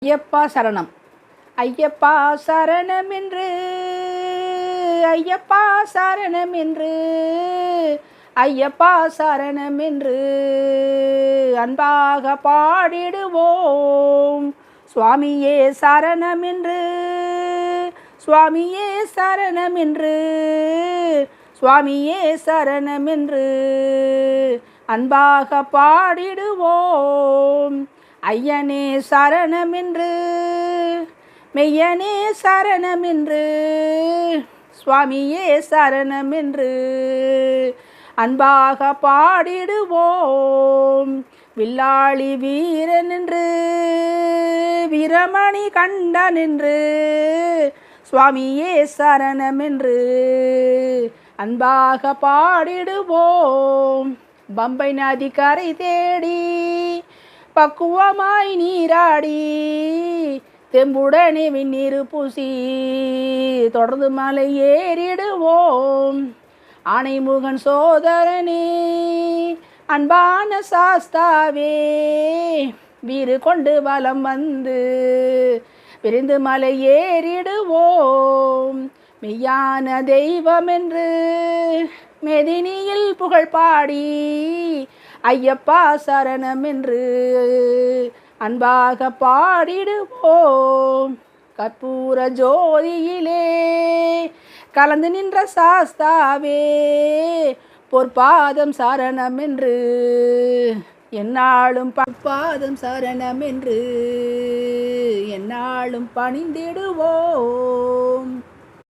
ஐயப்பா சரணம். ஐயப்பா சரணம் என்று, ஐயப்பா சரணம் என்று, ஐயப்பா சரணம் என்று அன்பாக பாடிடுவோம். சுவாமியே சரணம் என்று, சுவாமியே சரணம் என்று, சுவாமியே சரணம் என்று அன்பாக பாடிடுவோம். ஐயனே சரணம் என்று, மெய்யனே சரணம் என்று, சுவாமியே சரணம் என்று அன்பாக பாடிடுவோம். வில்லாளி வீரன் என்று, வீரமணி கண்டன் என்று, சுவாமியே சரணம் என்று அன்பாக பாடிடுவோம். பம்பை நதி கரை தேடி பக்குவமாய் நீராடி தெம்புடனே விண்ணீர் பூசி தொடர்ந்து மலை ஏறிடுவோம். ஆனைமுகன் சோதரனே அன்பான சாஸ்தாவே, வீறு கொண்டு வலம் வந்து விரிந்து மலை ஏறிடுவோம். மெய்யான தெய்வம் என்று மெதினியில் புகழ் பாடி ஐயப்பா சரணம் என்று அன்பாக பாடிடுவோம். கற்பூர ஜோதியிலே கலந்து நின்ற சாஸ்தாவே, பொற்பாதம் சரணம் என்று என்னாலும் பாதம் சரணம் என்று என்னாலும் பணிந்திடுவோம்.